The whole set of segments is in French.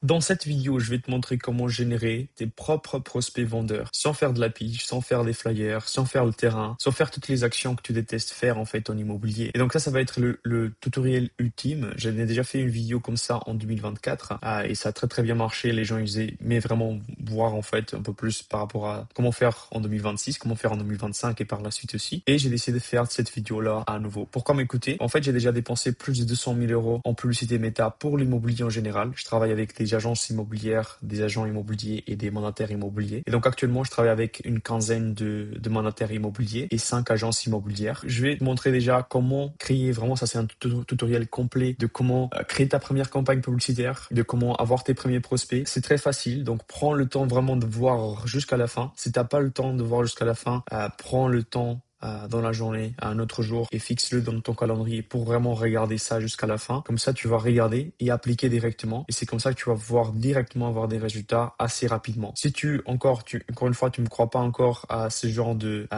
Dans cette vidéo, je vais te montrer comment générer tes propres prospects vendeurs sans faire de la pige, sans faire des flyers, sans faire le terrain, sans faire toutes les actions que tu détestes faire en fait en immobilier. Et donc ça va être le tutoriel ultime. J'avais déjà fait une vidéo comme ça en 2024 et ça a très très bien marché. Les gens ils aimaient vraiment voir en fait un peu plus par rapport à comment faire en 2026, comment faire en 2025 et par la suite aussi. Et j'ai décidé de faire cette vidéo là à nouveau. Pourquoi m'écouter? En fait, j'ai déjà dépensé plus de 200 000 euros en publicité méta pour l'immobilier en général. Je travaille avec des agences immobilières, des agents immobiliers et des mandataires immobiliers. Et donc actuellement, je travaille avec une quinzaine de mandataires immobiliers et 5 agences immobilières. Je vais te montrer déjà comment créer vraiment, ça c'est un tutoriel complet de comment créer ta première campagne publicitaire, de comment avoir tes premiers prospects. C'est très facile, donc prends le temps vraiment de voir jusqu'à la fin. Si t'as pas le temps de voir jusqu'à la fin, prends le temps dans la journée, à un autre jour, et fixe-le dans ton calendrier pour vraiment regarder ça jusqu'à la fin. Comme ça, tu vas regarder et appliquer directement. Et c'est comme ça que tu vas voir directement avoir des résultats assez rapidement. Si encore une fois, tu me crois pas encore à ce genre de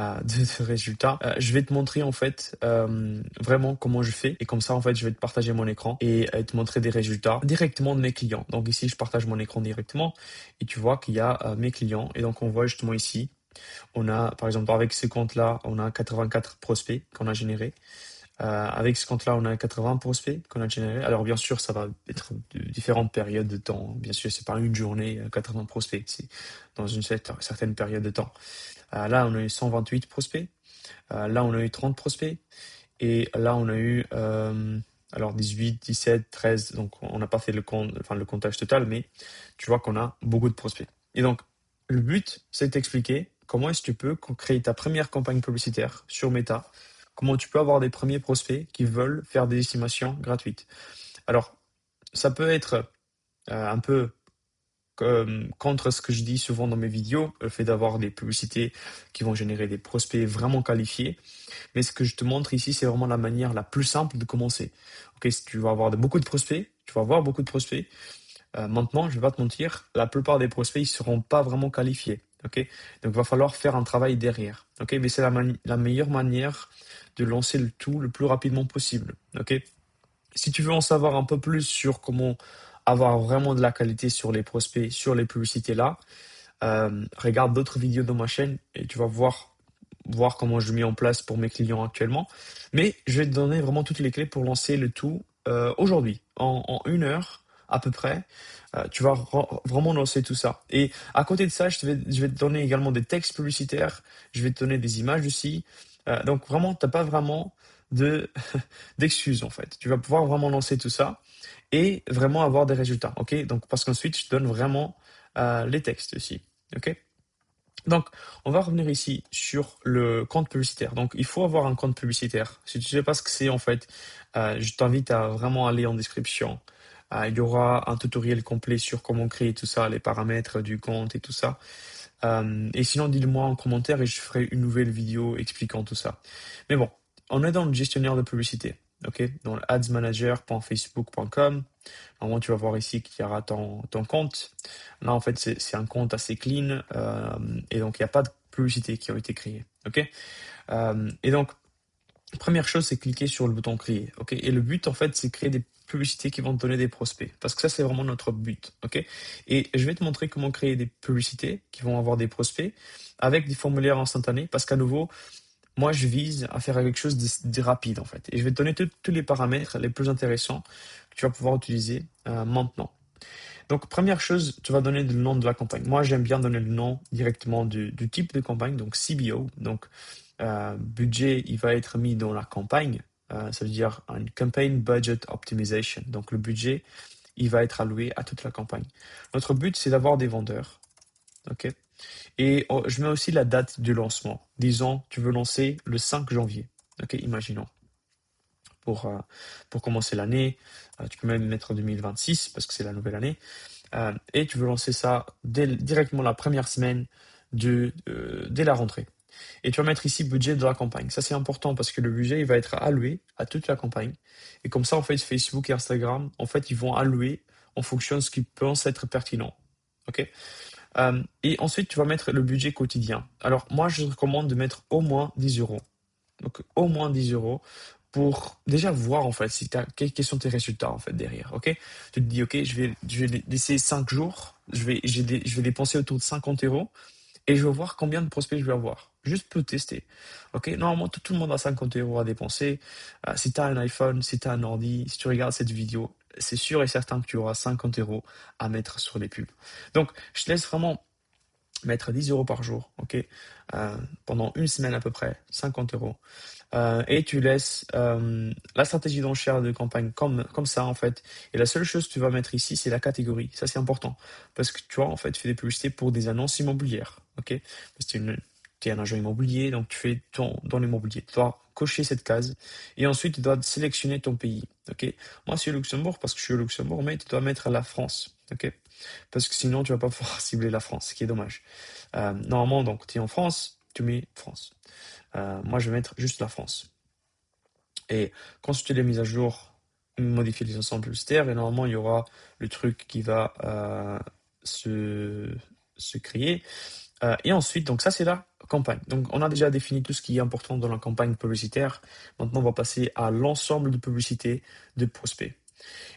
résultats, je vais te montrer en fait vraiment comment je fais. Et comme ça, en fait, je vais te partager mon écran et te montrer des résultats directement de mes clients. Donc ici, je partage mon écran directement et tu vois qu'il y a mes clients. Et donc, on voit justement ici. On a, par exemple, avec ce compte-là, on a 84 prospects qu'on a générés. Avec ce compte-là, on a 80 prospects qu'on a générés. Alors, bien sûr, ça va être de différentes périodes de temps. Bien sûr, c'est pas une journée, 80 prospects. C'est dans une certaine période de temps. Là, on a eu 128 prospects. Là, on a eu 30 prospects. Et là, on a eu, alors 18, 17, 13. Donc, on n'a pas fait le comptage total, mais tu vois qu'on a beaucoup de prospects. Et donc, le but, c'est de t'expliquer comment est-ce que tu peux créer ta première campagne publicitaire sur Meta, comment tu peux avoir des premiers prospects qui veulent faire des estimations gratuites. Alors, ça peut être un peu contre ce que je dis souvent dans mes vidéos, le fait d'avoir des publicités qui vont générer des prospects vraiment qualifiés. Mais ce que je te montre ici, c'est vraiment la manière la plus simple de commencer. Ok, si tu vas avoir beaucoup de prospects, tu vas avoir beaucoup de prospects. Maintenant, je vais pas te mentir, la plupart des prospects, ils seront pas vraiment qualifiés. Ok, donc il va falloir faire un travail derrière. Ok, mais c'est la meilleure manière de lancer le tout le plus rapidement possible. Ok, si tu veux en savoir un peu plus sur comment avoir vraiment de la qualité sur les prospects, sur les publicités là, regarde d'autres vidéos de ma chaîne et tu vas voir comment je mets en place pour mes clients actuellement. Mais je vais te donner vraiment toutes les clés pour lancer le tout aujourd'hui. En 1 heure à peu près, tu vas vraiment lancer tout ça. Et à côté de ça, je vais te donner également des textes publicitaires, je vais te donner des images aussi. Donc vraiment, tu n'as pas vraiment de d'excuses en fait. Tu vas pouvoir vraiment lancer tout ça et vraiment avoir des résultats. Ok, donc parce qu'ensuite, je te donne vraiment les textes aussi. Ok. Donc, on va revenir ici sur le compte publicitaire. Donc, il faut avoir un compte publicitaire. Si tu ne sais pas ce que c'est, en fait, je t'invite à vraiment aller en description. Il y aura un tutoriel complet sur comment créer tout ça, les paramètres du compte et tout ça. Et sinon, dis-le-moi en commentaire et je ferai une nouvelle vidéo expliquant tout ça. Mais bon, on est dans le gestionnaire de publicité. Ok, dans le adsmanager.facebook.com. Normalement, tu vas voir ici qu'il y aura ton compte. Là, en fait, c'est un compte assez clean et donc il n'y a pas de publicité qui ont été créées. Ok. Et donc, première chose, c'est cliquer sur le bouton créer. Ok. Et le but, en fait, c'est créer des publicités qui vont te donner des prospects. Parce que ça, c'est vraiment notre but. Ok. Et je vais te montrer comment créer des publicités qui vont avoir des prospects avec des formulaires instantanés. Parce qu'à nouveau, moi, je vise à faire quelque chose de rapide, en fait. Et je vais te donner tous les paramètres les plus intéressants que tu vas pouvoir utiliser maintenant. Donc, première chose, tu vas donner le nom de la campagne. Moi, j'aime bien donner le nom directement du type de campagne, donc CBO. Donc, budget, il va être mis dans la campagne. Ça veut dire une Campaign Budget Optimization. Donc, le budget, il va être alloué à toute la campagne. Notre but, c'est d'avoir des vendeurs. OK? Et je mets aussi la date du lancement. Disons, tu veux lancer le 5 janvier. OK, imaginons. Pour commencer l'année, tu peux même mettre 2026 parce que c'est la nouvelle année. Et tu veux lancer ça directement la première semaine dès la rentrée. Et tu vas mettre ici budget de la campagne. Ça, c'est important parce que le budget, il va être alloué à toute la campagne. Et comme ça, en fait, Facebook et Instagram, en fait, ils vont allouer en fonction de ce qui pense être pertinent. OK? Et ensuite, tu vas mettre le budget quotidien. Alors, moi, je recommande de mettre au moins 10 euros. Donc, au moins 10 euros pour déjà voir en fait si quels sont tes résultats en fait derrière. Ok, tu te dis ok, je vais laisser 5 jours, je vais dépenser autour de 50 euros et je vais voir combien de prospects je vais avoir. Juste pour tester. Ok, normalement tout le monde a 50 euros à dépenser. Si tu as un iPhone, si tu as un ordi, si tu regardes cette vidéo, c'est sûr et certain que tu auras 50 euros à mettre sur les pubs. Donc je te laisse vraiment mettre 10 euros par jour, ok, pendant une semaine à peu près, 50 euros. Et tu laisses la stratégie d'enchère de campagne comme ça, en fait. Et la seule chose que tu vas mettre ici, c'est la catégorie. Ça, c'est important. Parce que tu vois, en fait, tu fais des publicités pour des annonces immobilières. OK? Parce que tu es un agent immobilier, donc tu fais dans l'immobilier. Tu dois cocher cette case. Et ensuite, tu dois sélectionner ton pays. OK? Moi, c'est au Luxembourg parce que je suis au Luxembourg, mais tu dois mettre la France. OK? Parce que sinon, tu vas pas pouvoir cibler la France, ce qui est dommage. Normalement, donc, tu es en France, tu mets France. Moi, je vais mettre juste la France. Et consulter les mises à jour, modifier les ensembles publicitaires, et normalement, il y aura le truc qui va se, se créer. Et ensuite, donc ça, c'est la campagne. Donc, on a déjà défini tout ce qui est important dans la campagne publicitaire. Maintenant, on va passer à l'ensemble de publicités de prospects.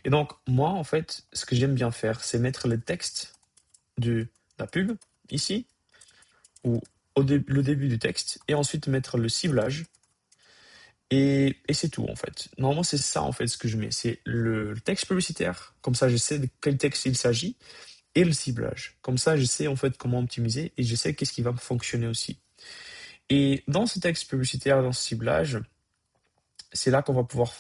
Et donc, moi, en fait, ce que j'aime bien faire, c'est mettre le texte de la pub ici, ou le début du texte, et ensuite mettre le ciblage. Et c'est tout en fait. Normalement, c'est ça en fait ce que je mets. C'est le texte publicitaire, comme ça je sais de quel texte il s'agit, et le ciblage. Comme ça je sais en fait comment optimiser et je sais qu'est-ce qui va fonctionner aussi. Et dans ce texte publicitaire, dans ce ciblage, c'est là qu'on va pouvoir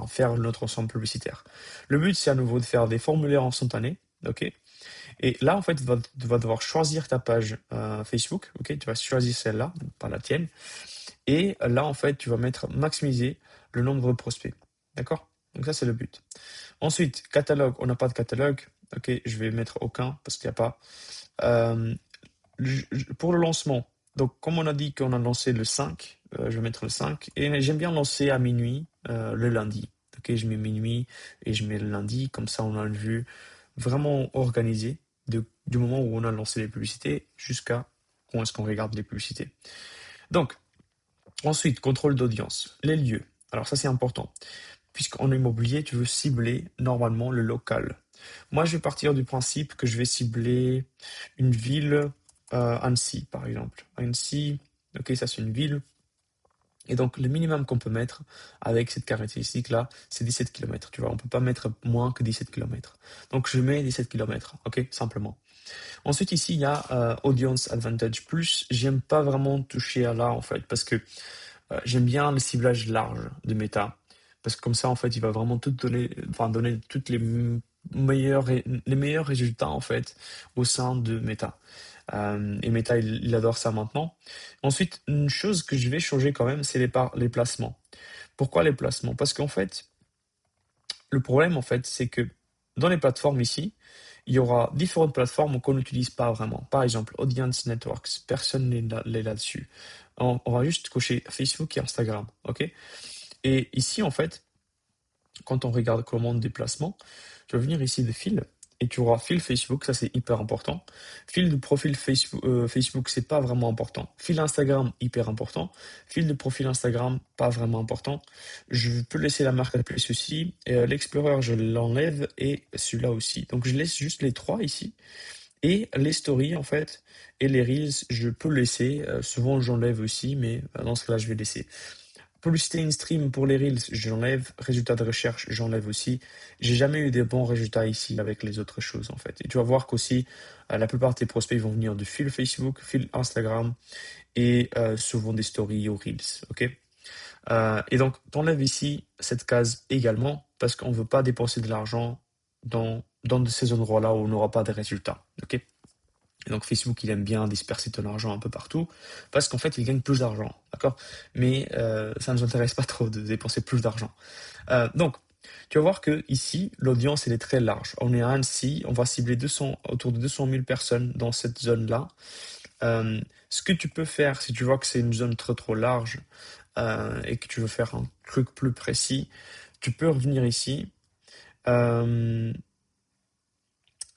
faire notre ensemble publicitaire. Le but, c'est à nouveau de faire des formulaires instantanés. Ok. Et là, en fait, tu vas devoir choisir ta page Facebook. Ok. Tu vas choisir celle-là, pas la tienne. Et là, en fait, tu vas mettre maximiser le nombre de prospects. D'accord? Donc ça, c'est le but. Ensuite, catalogue. On n'a pas de catalogue. Ok, je vais mettre aucun parce qu'il n'y a pas. Euh, pour le lancement, donc comme on a dit qu'on a lancé le 5, je vais mettre le 5. Et j'aime bien lancer à minuit le lundi. Ok, je mets minuit et je mets le lundi. Comme ça, on a une vue vraiment organisée du moment où on a lancé les publicités jusqu'à quand est-ce qu'on regarde les publicités. Donc, ensuite, contrôle d'audience. Les lieux. Alors ça, c'est important. Puisqu'en immobilier, tu veux cibler normalement le local. Moi, je vais partir du principe que je vais cibler une ville, Annecy, par exemple. Annecy, ok, ça c'est une ville. Et donc, le minimum qu'on peut mettre avec cette caractéristique-là, c'est 17 km. Tu vois, on peut pas mettre moins que 17 km. Donc, je mets 17 km, ok, simplement. Ensuite, ici, il y a Audience Advantage Plus. J'aime pas vraiment toucher à là, en fait, parce que j'aime bien le ciblage large de Meta, parce que comme ça, en fait, il va vraiment tout donner, enfin, donner toutes les meilleurs résultats, en fait, au sein de Meta. Et Meta, il adore ça maintenant. Ensuite, une chose que je vais changer quand même, c'est les placements. Pourquoi les placements? Parce qu'en fait, le problème, en fait, c'est que dans les plateformes ici, il y aura différentes plateformes qu'on n'utilise pas vraiment. Par exemple, Audience Networks, personne n'est là-dessus. On va juste cocher Facebook et Instagram, ok? Et ici, en fait, quand on regarde commande déplacement, tu vas venir ici de fil et tu auras fil Facebook, ça c'est hyper important. Fil de profil Facebook, c'est pas vraiment important. Fil Instagram, hyper important. Fil de profil Instagram, pas vraiment important. Je peux laisser la marketplace aussi. L'Explorer, je l'enlève et celui-là aussi. Donc je laisse juste les trois ici. Et les stories, en fait, et les reels, je peux laisser. Souvent, j'enlève aussi, mais dans ce cas-là, je vais laisser. Publicité in-stream pour les Reels, j'enlève. Résultats de recherche, j'enlève aussi. J'ai jamais eu des bons résultats ici avec les autres choses, en fait. Et tu vas voir qu'aussi, la plupart de tes prospects vont venir de fil Facebook, fil Instagram et souvent des stories ou Reels. Ok? Et donc, t'enlèves ici cette case également parce qu'on ne veut pas dépenser de l'argent dans ces endroits-là où on n'aura pas de résultats. Ok? Et donc Facebook, il aime bien disperser ton argent un peu partout parce qu'en fait, il gagne plus d'argent, d'accord? Mais ça ne nous intéresse pas trop de dépenser plus d'argent. Donc, tu vas voir que ici, l'audience, elle est très large. On est à Annecy, on va cibler autour de 200 000 personnes dans cette zone-là. Ce que tu peux faire, si tu vois que c'est une zone trop large et que tu veux faire un truc plus précis, tu peux revenir ici. Euh,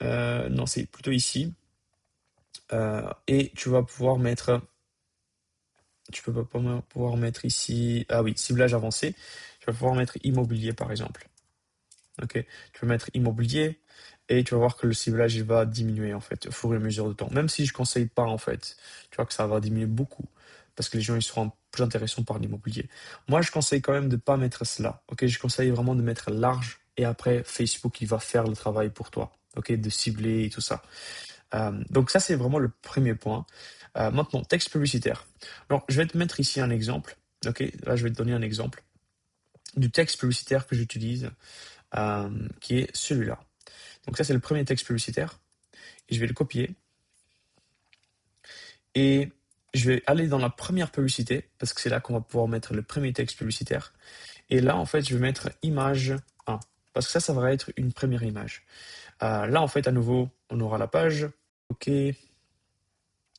non, c'est plutôt ici. Et tu vas pouvoir mettre tu peux pas pouvoir mettre ici, ah oui, ciblage avancé. Tu vas pouvoir mettre immobilier par exemple. Ok, tu peux mettre immobilier et tu vas voir que le ciblage il va diminuer en fait au fur et à mesure du temps. Même si je conseille pas en fait, tu vois que ça va diminuer beaucoup parce que les gens ils seront plus intéressants par l'immobilier. Moi je conseille quand même de pas mettre cela. Ok, je conseille vraiment de mettre large et après Facebook il va faire le travail pour toi. Ok, de cibler et tout ça. Donc ça c'est vraiment le premier point. Maintenant texte publicitaire. Alors je vais te mettre ici un exemple. Ok, là je vais te donner un exemple du texte publicitaire que j'utilise qui est celui-là. Donc ça, c'est le premier texte publicitaire. Et je vais le copier. Et je vais aller dans la première publicité, parce que c'est là qu'on va pouvoir mettre le premier texte publicitaire. Et là, en fait, je vais mettre image 1. Parce que ça va être une première image. Là, en fait, à nouveau, on aura la page. OK,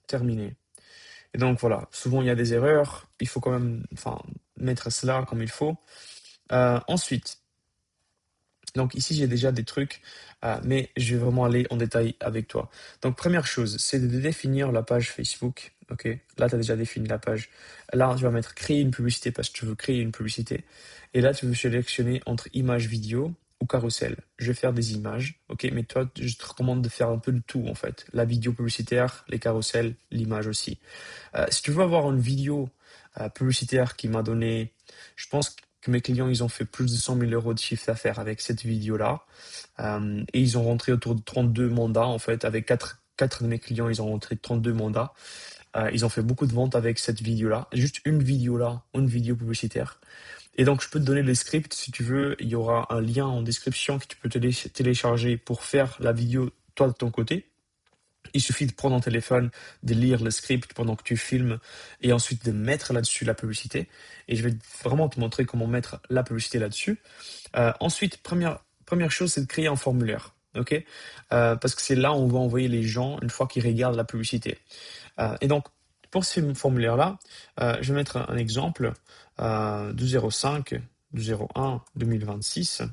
terminé. Et donc voilà, souvent il y a des erreurs. Il faut quand même mettre cela comme il faut. Ensuite, donc ici, j'ai déjà des trucs, mais je vais vraiment aller en détail avec toi. Donc première chose, c'est de définir la page Facebook. Ok, là, tu as déjà défini la page. Là, tu vas mettre créer une publicité parce que tu veux créer une publicité. Et là, tu veux sélectionner entre image vidéo ou carrousel. Je vais faire des images, ok, mais toi, je te recommande de faire un peu de tout en fait. La vidéo publicitaire, les carousels, l'image aussi. Si tu veux avoir une vidéo publicitaire qui m'a donné, je pense que mes clients, ils ont fait plus de 100 000 euros de chiffre d'affaires avec cette vidéo-là. Et ils ont rentré autour de 32 mandats, en fait, avec quatre de mes clients, ils ont rentré 32 mandats. Ils ont fait beaucoup de ventes avec cette vidéo-là. Juste une vidéo-là, une vidéo publicitaire. Et donc, je peux te donner les scripts si tu veux. Il y aura un lien en description que tu peux télécharger pour faire la vidéo toi de ton côté. Il suffit de prendre ton téléphone, de lire le script pendant que tu filmes et ensuite de mettre là-dessus la publicité. Et je vais vraiment te montrer comment mettre la publicité là-dessus. Ensuite, première chose, c'est de créer un formulaire. Ok. Parce que c'est là où on va envoyer les gens une fois qu'ils regardent la publicité. Et donc, pour ce formulaire-là, je vais mettre un exemple du 05, du 01, 2026.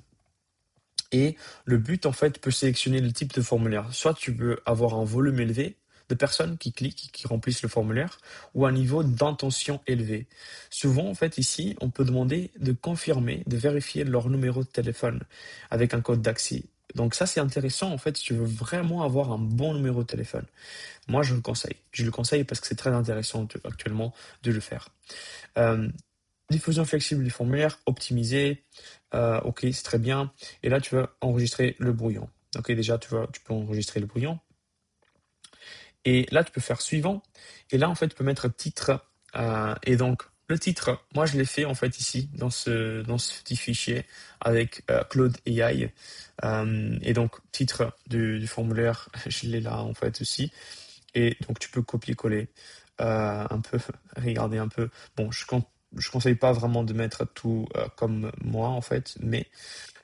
Et le but, en fait, peut sélectionner le type de formulaire. Soit tu peux avoir un volume élevé de personnes qui cliquent, qui remplissent le formulaire, ou un niveau d'intention élevé. Souvent, en fait, ici, on peut demander de confirmer, de vérifier leur numéro de téléphone avec un code d'accès. Donc ça, c'est intéressant, en fait, si tu veux vraiment avoir un bon numéro de téléphone. Moi, je le conseille. Je le conseille parce que c'est très intéressant actuellement de le faire. Euh, Diffusion flexible du formulaire, optimisé. Ok, c'est très bien. Et là, tu vas enregistrer le brouillon. Ok, déjà, tu peux enregistrer le brouillon. Et là, tu peux faire suivant. Et là, en fait, tu peux mettre titre. Et donc, le titre, moi, je l'ai fait, en fait, ici, dans ce petit fichier avec Claude AI. Et donc, titre du formulaire, je l'ai là, en fait, aussi. Et donc, tu peux copier-coller un peu, regarder un peu. Bon, je conseille pas vraiment de mettre tout comme moi, en fait, mais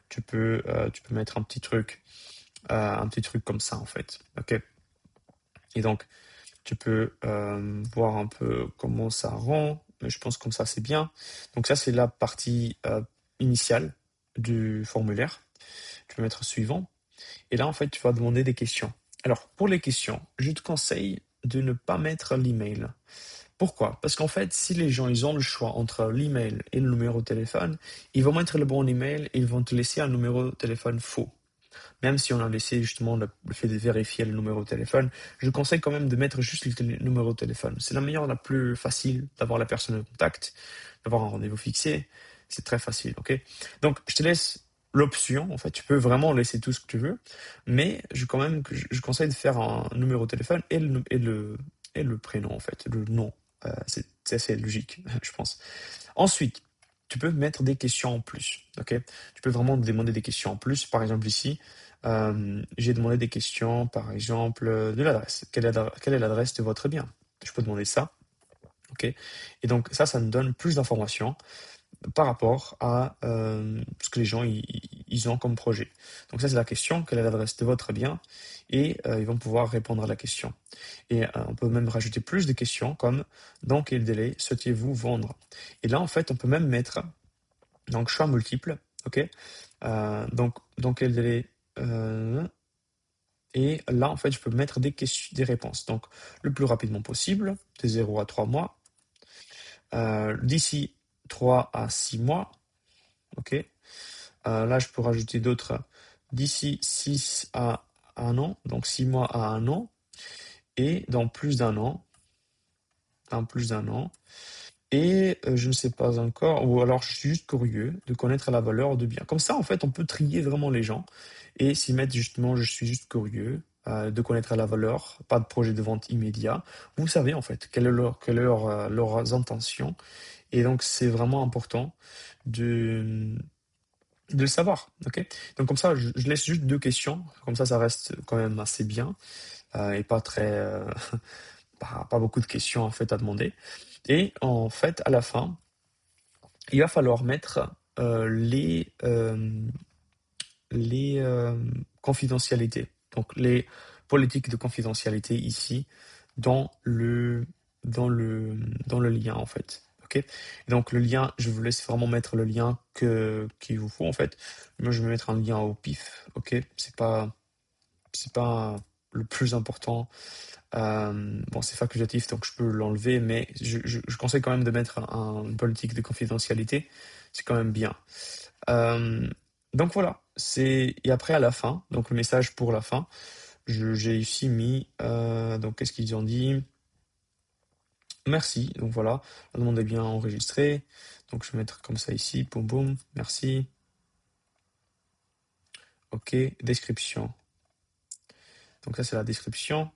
tu peux mettre un petit truc comme ça, en fait. Ok. Et donc, tu peux voir un peu comment ça rend. Mais je pense comme ça, c'est bien. Donc, ça, c'est la partie initiale du formulaire. Tu peux mettre suivant. Et là, en fait, tu vas demander des questions. Alors, pour les questions, je te conseille de ne pas mettre l'email. Pourquoi? Parce qu'en fait, si les gens ils ont le choix entre l'email et le numéro de téléphone, ils vont mettre le bon email et ils vont te laisser un numéro de téléphone faux. Même si on a laissé justement le fait de vérifier le numéro de téléphone, je conseille quand même de mettre juste le numéro de téléphone. C'est la meilleure, la plus facile d'avoir la personne en contact, d'avoir un rendez-vous fixé. C'est très facile, ok? Donc, je te laisse l'option. En fait, tu peux vraiment laisser tout ce que tu veux, mais quand même que je conseille de faire un numéro de téléphone et le prénom, en fait, le nom. C'est assez logique, je pense. Ensuite, tu peux mettre des questions en plus. Ok, tu peux vraiment demander des questions en plus. Par exemple, ici, j'ai demandé des questions, par exemple, de l'adresse. Quelle est l'adresse de votre bien? Je peux demander ça. Ok, et donc ça me donne plus d'informations par rapport à ce que les gens ils ont comme projet. Donc ça, c'est la question, quelle est l'adresse de votre bien? Et ils vont pouvoir répondre à la question. Et on peut même rajouter plus de questions comme dans quel délai souhaitez-vous vendre? Et là, en fait, on peut même mettre donc choix multiple, ok? Donc dans quel délai et là, en fait, je peux mettre des questions, des réponses. Donc le plus rapidement possible, de 0 à 3 mois, d'ici 3 à 6 mois, ok? Là, je peux rajouter d'autres d'ici 6 à 1 an, donc 6 mois à 1 an, et dans plus d'un an, dans plus d'un an, et je ne sais pas encore, ou alors je suis juste curieux de connaître la valeur de bien. Comme ça, en fait, on peut trier vraiment les gens et s'y mettre justement, je suis juste curieux de connaître la valeur, pas de projet de vente immédiat. Vous savez en fait leurs intentions et donc c'est vraiment important de, de le savoir. Ok. Donc comme ça, je laisse juste deux questions, comme ça reste quand même assez bien et pas très, pas beaucoup de questions en fait à demander. Et en fait, à la fin, il va falloir mettre les confidentialités, donc les politiques de confidentialité ici dans le, dans le, dans le lien en fait. Ok. Et donc le lien, je vous laisse vraiment mettre le lien qu'il vous faut en fait. Moi, je vais mettre un lien au pif. Ok. C'est pas le plus important. Bon, c'est facultatif, donc je peux l'enlever, mais je conseille quand même de mettre une politique de confidentialité. C'est quand même bien. Euh, donc voilà, et après à la fin, donc le message pour la fin, j'ai ici mis, donc qu'est-ce qu'ils ont dit? Merci, donc voilà, la demande est bien enregistrée, donc je vais mettre comme ça ici, boum boum, merci, ok, description, donc ça c'est la description,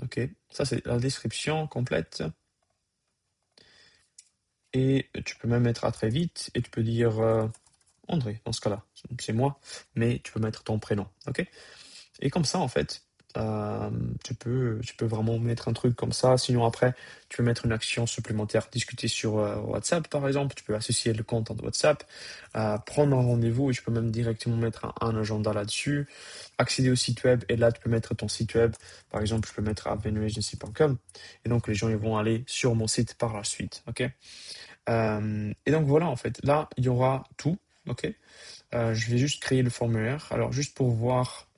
ok, ça c'est la description complète, et tu peux même mettre à très vite, et tu peux dire André, dans ce cas-là, c'est moi, mais tu peux mettre ton prénom, ok? Et comme ça, en fait, euh, tu peux vraiment mettre un truc comme ça. Sinon, après, tu peux mettre une action supplémentaire, discuter sur WhatsApp, par exemple. Tu peux associer le compte en WhatsApp, prendre un rendez-vous et tu peux même directement mettre un agenda là-dessus. Accéder au site web et là, tu peux mettre ton site web. Par exemple, je peux mettre avenueagency.com et donc les gens ils vont aller sur mon site par la suite. Ok. Et donc voilà, en fait, là, il y aura tout. Ok. Je vais juste créer le formulaire. Alors, juste pour voir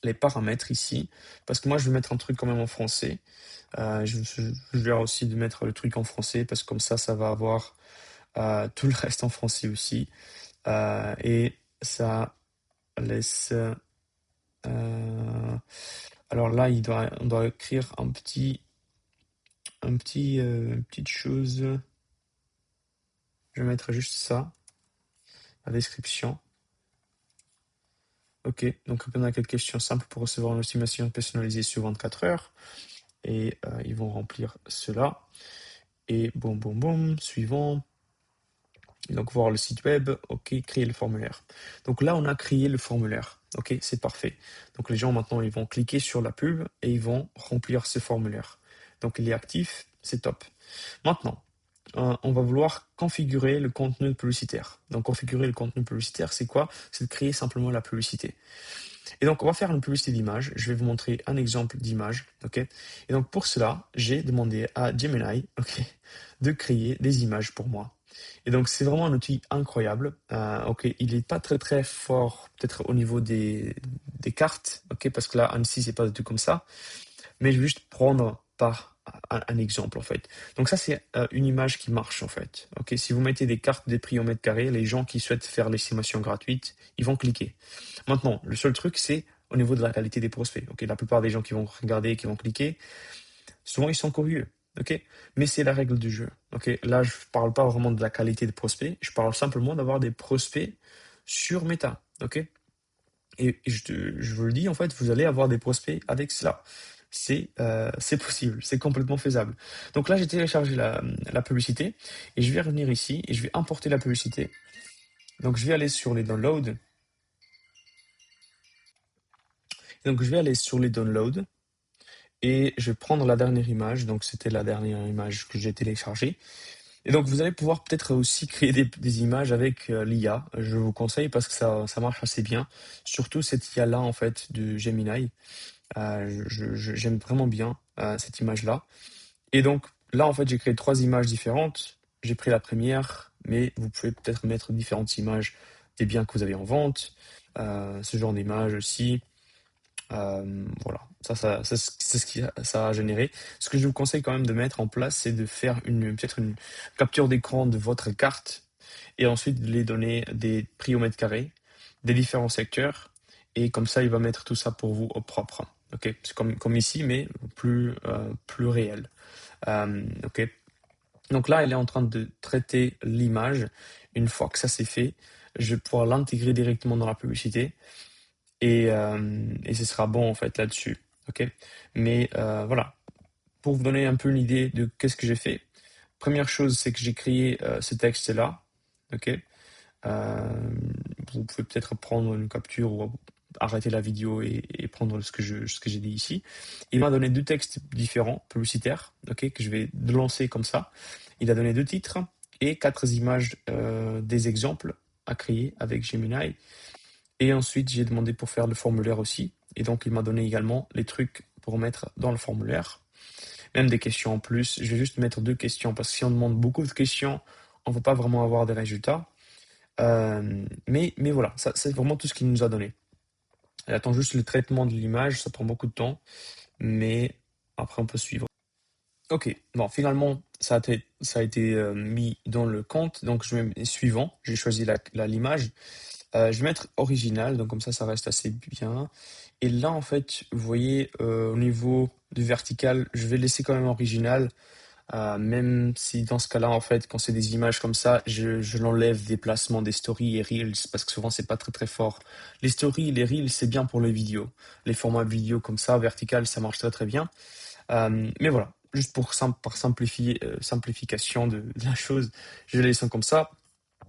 les paramètres ici, parce que moi je vais mettre un truc quand même en français. Je vais aussi de mettre le truc en français parce que comme ça va avoir tout le reste en français aussi. Et ça laisse. Alors là, on doit écrire une petite chose. Je vais mettre juste ça, la description. Ok, donc répondre à quelques questions simples pour recevoir une estimation personnalisée sur 24 heures. Et ils vont remplir cela. Et boum, boum, boum, suivant. Donc voir le site web, ok, créer le formulaire. Donc là, on a créé le formulaire. Ok, c'est parfait. Donc les gens maintenant, ils vont cliquer sur la pub et ils vont remplir ce formulaire. Donc il est actif, c'est top. Maintenant, on va vouloir configurer le contenu publicitaire. Donc configurer le contenu publicitaire, c'est quoi? C'est de créer simplement la publicité. Et donc on va faire une publicité d'image. Je vais vous montrer un exemple d'image. Ok. Et donc pour cela, j'ai demandé à Gemini, ok, de créer des images pour moi. Et donc, c'est vraiment un outil incroyable. Ok, il n'est pas très très fort, peut-être au niveau des cartes, ok, parce que là, Annecy, c'est pas du tout comme ça. Mais je vais juste prendre par un exemple, en fait. Donc, ça, c'est une image qui marche, en fait. Ok, si vous mettez des cartes des prix au mètre carré, les gens qui souhaitent faire l'estimation gratuite, ils vont cliquer. Maintenant, le seul truc, c'est au niveau de la qualité des prospects. Ok, la plupart des gens qui vont regarder, qui vont cliquer, souvent, ils sont curieux. Ok, mais c'est la règle du jeu. Ok, là, je parle pas vraiment de la qualité des prospects. Je parle simplement d'avoir des prospects sur Meta. Ok, et je vous le dis, en fait, vous allez avoir des prospects avec cela. C'est possible, c'est complètement faisable. Donc là, j'ai téléchargé la publicité et je vais revenir ici et je vais importer la publicité. Donc je vais aller sur les downloads. Donc je vais aller sur les downloads et je vais prendre la dernière image. Donc c'était la dernière image que j'ai téléchargée. Et donc, vous allez pouvoir peut-être aussi créer des images avec l'IA. Je vous conseille parce que ça marche assez bien. Surtout cette IA-là, en fait, de Gemini. J'aime vraiment bien cette image-là. Et donc, là, en fait, j'ai créé trois images différentes. J'ai pris la première, mais vous pouvez peut-être mettre différentes images des biens que vous avez en vente. Ce genre d'image aussi. Voilà, c'est ce qui ça a généré. Ce que je vous conseille quand même de mettre en place, c'est de faire peut-être une capture d'écran de votre carte et ensuite de les donner des prix au mètre carré, des différents secteurs, et comme ça, il va mettre tout ça pour vous au propre. Ok, c'est comme ici, mais plus réel. Ok. Donc là, elle est en train de traiter l'image. Une fois que ça c'est fait, je vais pouvoir l'intégrer directement dans la publicité et ce sera bon en fait là-dessus. Ok. Mais voilà, pour vous donner un peu une idée de qu'est-ce que j'ai fait. Première chose, c'est que j'ai créé ce texte-là. Ok. Euh, Vous pouvez peut-être prendre une capture ou arrêter la vidéo et prendre ce que j'ai dit ici. Il m'a donné deux textes différents, publicitaires, ok, que je vais lancer comme ça. Il a donné deux titres et quatre images des exemples à créer avec Gemini. Et ensuite, j'ai demandé pour faire le formulaire aussi. Et donc, il m'a donné également les trucs pour mettre dans le formulaire. Même des questions en plus. Je vais juste mettre deux questions parce que si on demande beaucoup de questions, on ne va pas vraiment avoir des résultats. Mais voilà, ça, c'est vraiment tout ce qu'il nous a donné. Elle attend juste le traitement de l'image, ça prend beaucoup de temps, mais après on peut suivre. Ok, bon, finalement, ça a été mis dans le compte, donc je mets suivant, j'ai choisi l'image. Je vais mettre original, donc comme ça reste assez bien. Et là, en fait, vous voyez, au niveau du vertical, je vais laisser quand même original. Même si dans ce cas-là, en fait, quand c'est des images comme ça, je l'enlève des placements des stories et reels parce que souvent c'est pas très très fort. Les stories et les reels, c'est bien pour les vidéos. Les formats vidéo comme ça, vertical, ça marche très très bien. Mais voilà, juste par simplification de la chose, je les laisse comme ça.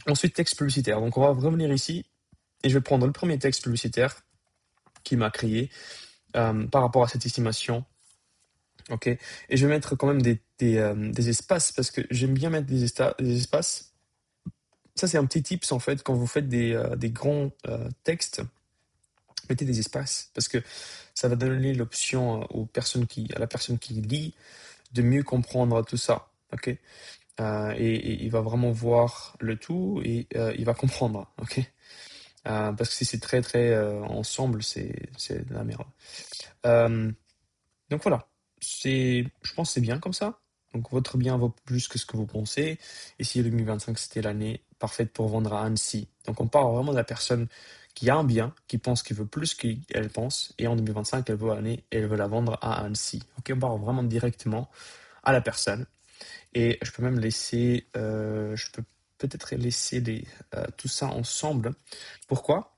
Ensuite, texte publicitaire. Donc on va revenir ici et je vais prendre le premier texte publicitaire qui m'a créé par rapport à cette estimation. Ok, et je vais mettre quand même des espaces parce que j'aime bien mettre des espaces. Ça, c'est un petit tips en fait quand vous faites des grands textes, mettez des espaces parce que ça va donner l'option à la personne qui lit de mieux comprendre tout ça. Ok. Et il va vraiment voir le tout et il va comprendre. Ok. Parce que si c'est très très ensemble, c'est de la merde. Euh, Donc voilà, je pense que c'est bien comme ça. Donc votre bien vaut plus que ce que vous pensez. Et si 2025 c'était l'année parfaite pour vendre à Annecy. Donc on parle vraiment de la personne qui a un bien, qui pense qu'il veut plus qu'elle pense, et en 2025 elle veut la vendre à Annecy. Ok, on parle vraiment directement à la personne. Et je peux même laisser, je peux peut-être laisser tout ça ensemble. Pourquoi?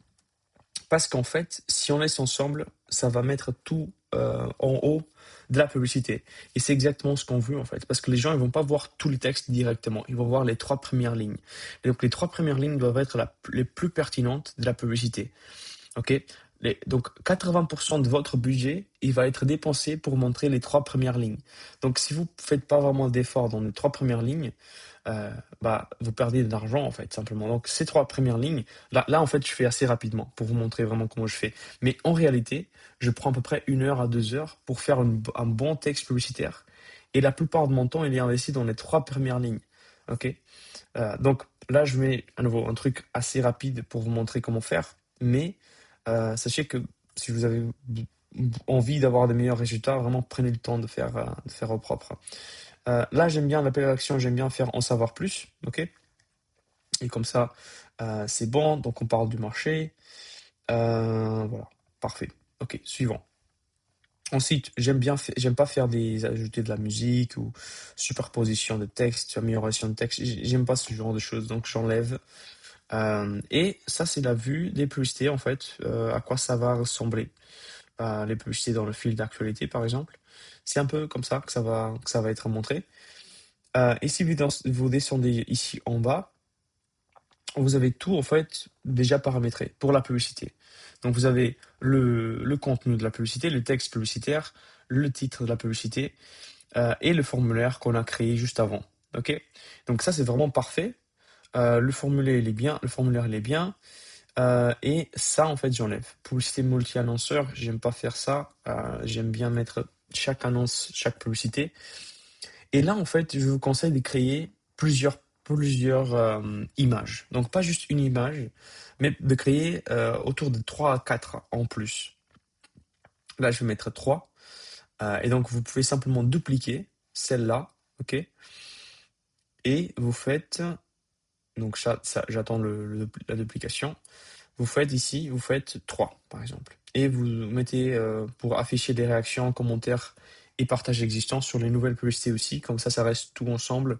Parce qu'en fait, si on laisse ensemble, ça va mettre tout en haut de la publicité. Et c'est exactement ce qu'on veut en fait. Parce que les gens, ils vont pas voir tout le texte directement. Ils vont voir les trois premières lignes. Et donc les trois premières lignes doivent être les plus pertinentes de la publicité. Ok? Donc 80% de votre budget, il va être dépensé pour montrer les trois premières lignes. Donc si vous ne faites pas vraiment d'efforts dans les trois premières lignes, vous perdez de l'argent en fait, simplement. Donc ces trois premières lignes, là en fait je fais assez rapidement pour vous montrer vraiment comment je fais. Mais en réalité, je prends à peu près 1 heure à 2 heures pour faire un bon texte publicitaire. Et la plupart de mon temps, il est investi dans les trois premières lignes. Ok? Donc là, je mets à nouveau un truc assez rapide pour vous montrer comment faire. Mais sachez que si vous avez envie d'avoir de meilleurs résultats, vraiment prenez le temps de faire au propre. Là, j'aime bien l'appel à l'action, j'aime bien faire en savoir plus. Ok? Et comme ça, c'est bon. Donc on parle du marché. Voilà, parfait. Ok, suivant. Ensuite, j'aime pas faire ajouter de la musique ou superposition de texte, amélioration de texte. J'aime pas ce genre de choses, donc j'enlève. Et ça, c'est la vue des publicités, en fait, à quoi ça va ressembler. Les publicités dans le fil d'actualité, par exemple. C'est un peu comme ça que ça va être montré. Et si vous descendez ici en bas, vous avez tout, en fait, déjà paramétré pour la publicité. Donc, vous avez le contenu de la publicité, le texte publicitaire, le titre de la publicité et le formulaire qu'on a créé juste avant. OK? Donc, ça, c'est vraiment parfait. Le formulaire, il est bien. Le formulaire, il est bien. Et ça, en fait, j'enlève. Publicité multi-annonceur, j'aime pas faire ça. J'aime bien mettre chaque annonce, chaque publicité. Et là, en fait, je vous conseille de créer plusieurs images. Donc, pas juste une image, mais de créer autour de 3 à 4 en plus. Là, je vais mettre 3. Et donc, vous pouvez simplement dupliquer celle-là, ok? Et vous faites, donc j'attends la duplication. Vous faites ici, vous faites 3, par exemple. Et vous mettez, pour afficher des réactions, commentaires et partages existants sur les nouvelles publicités aussi. Comme ça reste tout ensemble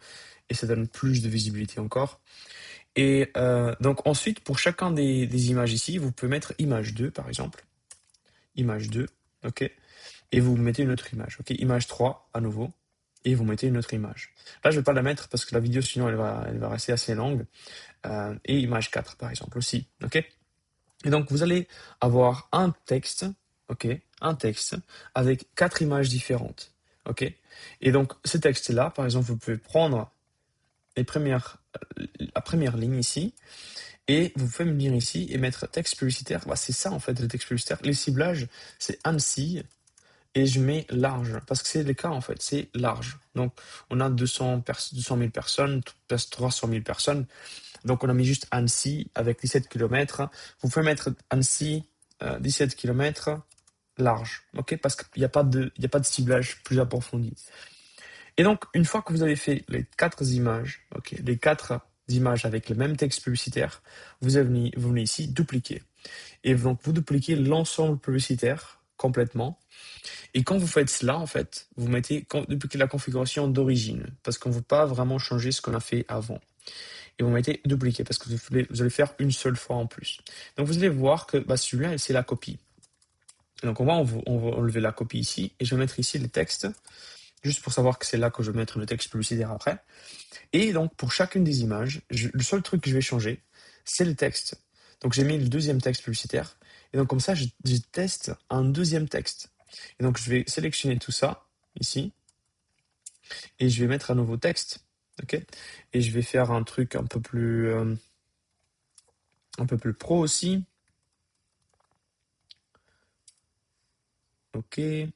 et ça donne plus de visibilité encore. Et donc ensuite, pour chacun des images ici, vous pouvez mettre image 2, par exemple. Image 2, ok? Et vous mettez une autre image, ok? Image 3, à nouveau. Et vous mettez une autre image. Là, je ne vais pas la mettre parce que la vidéo, sinon, elle va rester assez longue. Et image 4, par exemple, aussi, ok? Et donc, vous allez avoir un texte, ok? Un texte avec 4 images différentes, ok? Et donc, ce texte-là, par exemple, vous pouvez prendre la première ligne ici, et vous pouvez venir ici et mettre texte publicitaire. Bah, c'est ça, en fait, le texte publicitaire. Les ciblages, c'est Annecy, et je mets large, parce que c'est le cas, en fait, c'est large. Donc, on a 200 000 personnes, 300 000 personnes. Donc, on a mis juste Annecy avec 17 km. Vous pouvez mettre Annecy, 17 km large, ok? Parce qu'il n'y a pas de ciblage plus approfondi. Et donc, une fois que vous avez fait les 4 images, ok, les 4 images avec le même texte publicitaire, vous venez ici dupliquer. Et donc, vous dupliquez l'ensemble publicitaire complètement. Et quand vous faites cela, en fait, vous dupliquez la configuration d'origine, parce qu'on ne veut pas vraiment changer ce qu'on a fait avant. Et vous mettez dupliquer, parce que vous allez faire une seule fois en plus. Donc, vous allez voir que celui-là, c'est la copie. Donc, on va enlever la copie ici, et je vais mettre ici le texte, juste pour savoir que c'est là que je vais mettre le texte publicitaire après. Et donc, pour chacune des images, le seul truc que je vais changer, c'est le texte. Donc, j'ai mis le deuxième texte publicitaire. Et donc, comme ça, je teste un deuxième texte. Et donc, je vais sélectionner tout ça, ici. Et je vais mettre un nouveau texte. OK? Et je vais faire un truc un peu plus pro aussi. OK. Donc,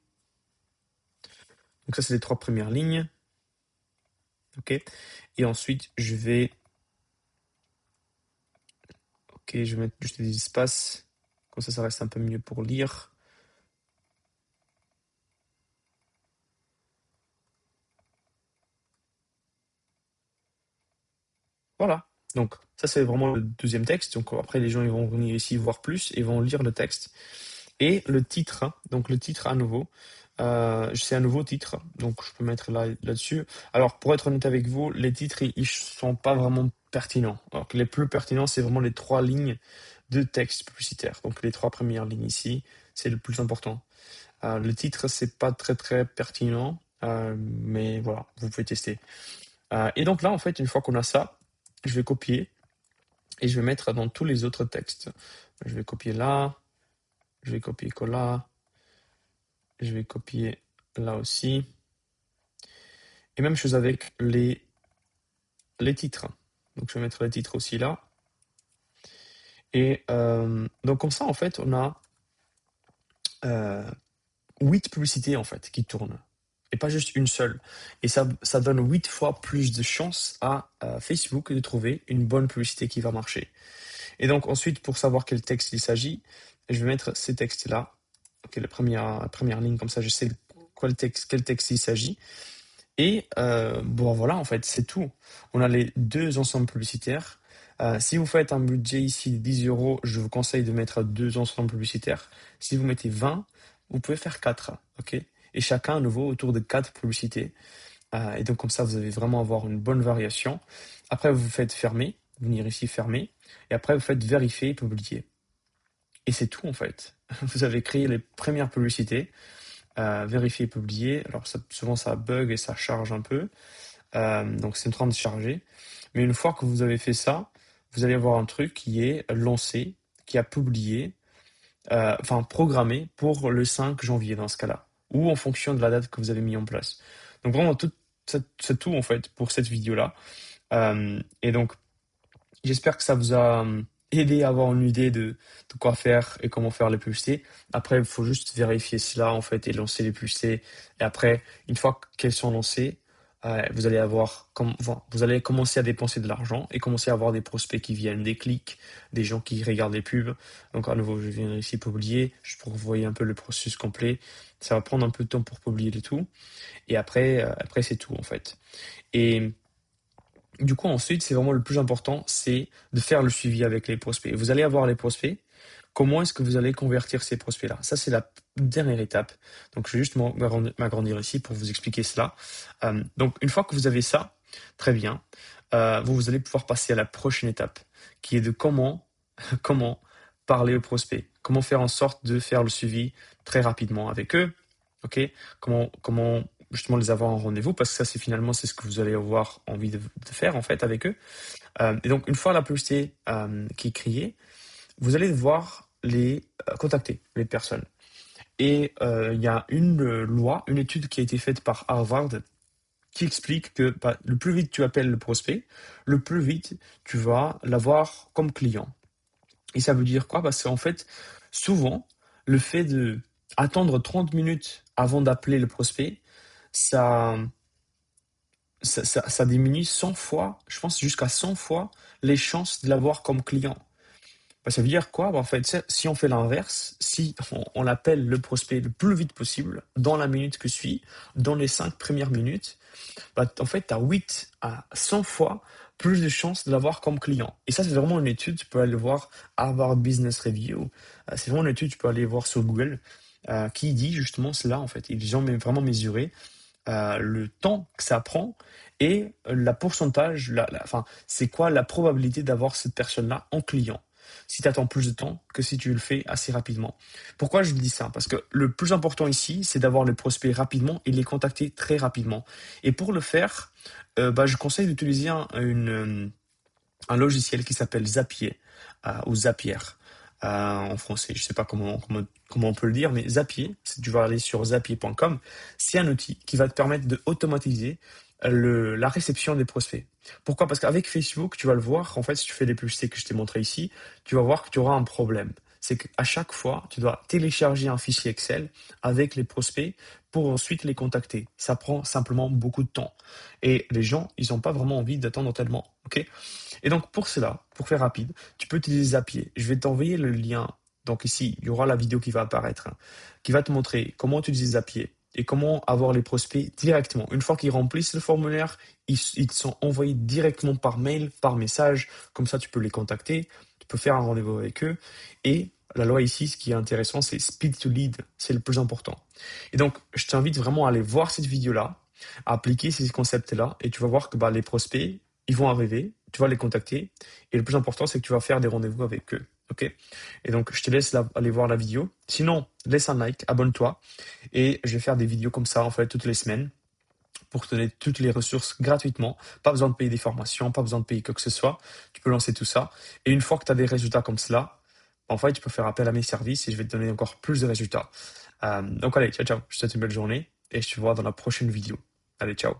ça, c'est les 3 premières lignes. OK? Et ensuite, je vais mettre juste des espaces. Comme ça reste un peu mieux pour lire. Voilà. Donc, ça, c'est vraiment le deuxième texte. Donc, après, les gens ils vont venir ici voir plus et vont lire le texte. Et le titre, hein. Donc le titre à nouveau, c'est un nouveau titre, donc je peux mettre là-dessus. Alors, pour être honnête avec vous, les titres, ils sont pas vraiment pertinents. Alors que les plus pertinents, c'est vraiment les 3 lignes de texte publicitaire. Donc les 3 premières lignes ici, c'est le plus important. Le titre, c'est pas très très pertinent, mais voilà, vous pouvez tester. Et donc là, en fait, une fois qu'on a ça, je vais copier et je vais mettre dans tous les autres textes. Je vais copier là, je vais copier là, je vais copier là aussi. Et même chose avec les titres. Donc je vais mettre les titres aussi là. Et donc comme ça, en fait, on a 8 publicités en fait qui tournent. Et pas juste une seule. Et ça donne 8 fois plus de chances à Facebook de trouver une bonne publicité qui va marcher. Et donc ensuite, pour savoir quel texte il s'agit, je vais mettre ces textes-là. Ok, la première ligne, comme ça je sais quel texte il s'agit. Et bon voilà, en fait, c'est tout. On a les 2 ensembles publicitaires. Si vous faites un budget ici de 10 euros, je vous conseille de mettre 2 ensembles publicitaires. Si vous mettez 20, vous pouvez faire 4, ok? Et chacun à nouveau autour de 4 publicités. Et donc comme ça, vous allez vraiment avoir une bonne variation. Après, vous faites fermer, venir ici fermer. Et après, vous faites vérifier et publier. Et c'est tout en fait. Vous avez créé les premières publicités. Vérifier et publier. Alors souvent ça bug et ça charge un peu. Donc c'est en train de charger. Mais une fois que vous avez fait ça, vous allez avoir un truc qui est lancé, qui a publié, enfin programmé pour le 5 janvier dans ce cas-là, ou en fonction de la date que vous avez mis en place. Donc vraiment, c'est tout en fait pour cette vidéo-là. Et donc, j'espère que ça vous a aidé à avoir une idée de quoi faire et comment faire les publicités. Après, il faut juste vérifier cela en fait et lancer les publicités. Et après, une fois qu'elles sont lancées, vous allez avoir, vous allez commencer à dépenser de l'argent et commencer à avoir des prospects qui viennent, des clics, des gens qui regardent les pubs. Donc à nouveau, je viens ici publier, juste pour que vous voyez un peu le processus complet. Ça va prendre un peu de temps pour publier le tout. Et après c'est tout en fait. Et du coup, ensuite, c'est vraiment le plus important, c'est de faire le suivi avec les prospects. Vous allez avoir les prospects. Comment est-ce que vous allez convertir ces prospects-là? Ça, c'est la dernière étape. Donc, je vais juste m'agrandir ici pour vous expliquer cela. Donc, une fois que vous avez ça, très bien, vous allez pouvoir passer à la prochaine étape, qui est de comment parler aux prospects, comment faire en sorte de faire le suivi très rapidement avec eux, ok? Comment justement les avoir en rendez-vous, parce que ça, c'est ce que vous allez avoir envie de faire en fait avec eux. Et donc, une fois la publicité qui est créée, vous allez devoir les contacter, les personnes. Et il y a une étude qui a été faite par Harvard qui explique que le plus vite tu appelles le prospect, le plus vite tu vas l'avoir comme client. Et ça veut dire quoi? Parce qu'en fait, souvent, le fait de attendre 30 minutes avant d'appeler le prospect, ça, ça diminue 100 fois, je pense jusqu'à 100 fois les chances de l'avoir comme client. Bah, ça veut dire quoi? Bah, en fait, si on fait l'inverse, si on appelle le prospect le plus vite possible, dans la minute que suit, dans les 5 premières minutes, bah, en fait, tu as 8 à 100 fois plus de chances de l'avoir comme client. Et ça, c'est vraiment une étude, tu peux aller voir Harvard Business Review. C'est vraiment une étude, tu peux aller voir sur Google, qui dit justement cela, en fait. Ils ont vraiment mesuré le temps que ça prend et la pourcentage, enfin, c'est quoi la probabilité d'avoir cette personne-là en client si tu attends plus de temps que si tu le fais assez rapidement. Pourquoi je dis ça? Parce que le plus important ici, c'est d'avoir les prospects rapidement et les contacter très rapidement. Et pour le faire, je conseille d'utiliser un logiciel qui s'appelle Zapier ou Zapier en français. Je ne sais pas comment on peut le dire, mais Zapier, tu vas aller sur zapier.com, c'est un outil qui va te permettre de automatiser la réception des prospects. Pourquoi? Parce qu'avec Facebook, tu vas le voir, en fait, si tu fais les publicités que je t'ai montré ici, tu vas voir que tu auras un problème. C'est qu'à chaque fois, tu dois télécharger un fichier Excel avec les prospects pour ensuite les contacter. Ça prend simplement beaucoup de temps. Et les gens, ils n'ont pas vraiment envie d'attendre tellement. Ok? Et donc, pour cela, pour faire rapide, tu peux utiliser Zapier. Je vais t'envoyer le lien. Donc ici, il y aura la vidéo qui va apparaître, qui va te montrer comment utiliser Zapier et comment avoir les prospects directement. Une fois qu'ils remplissent le formulaire, ils sont envoyés directement par mail, par message. Comme ça, tu peux les contacter, tu peux faire un rendez-vous avec eux. Et la loi ici, ce qui est intéressant, c'est speed to lead. C'est le plus important. Et donc, je t'invite vraiment à aller voir cette vidéo-là, à appliquer ces concepts-là, et tu vas voir que les prospects, ils vont arriver, tu vas les contacter, et le plus important, c'est que tu vas faire des rendez-vous avec eux. Ok? Et donc, je te laisse aller voir la vidéo. Sinon, laisse un like, abonne-toi, et je vais faire des vidéos comme ça, en fait, toutes les semaines, pour te donner toutes les ressources gratuitement. Pas besoin de payer des formations, pas besoin de payer quoi que ce soit. Tu peux lancer tout ça. Et une fois que tu as des résultats comme cela, en fait, tu peux faire appel à mes services et je vais te donner encore plus de résultats. Donc allez, ciao, ciao. Je te souhaite une belle journée et je te vois dans la prochaine vidéo. Allez, ciao.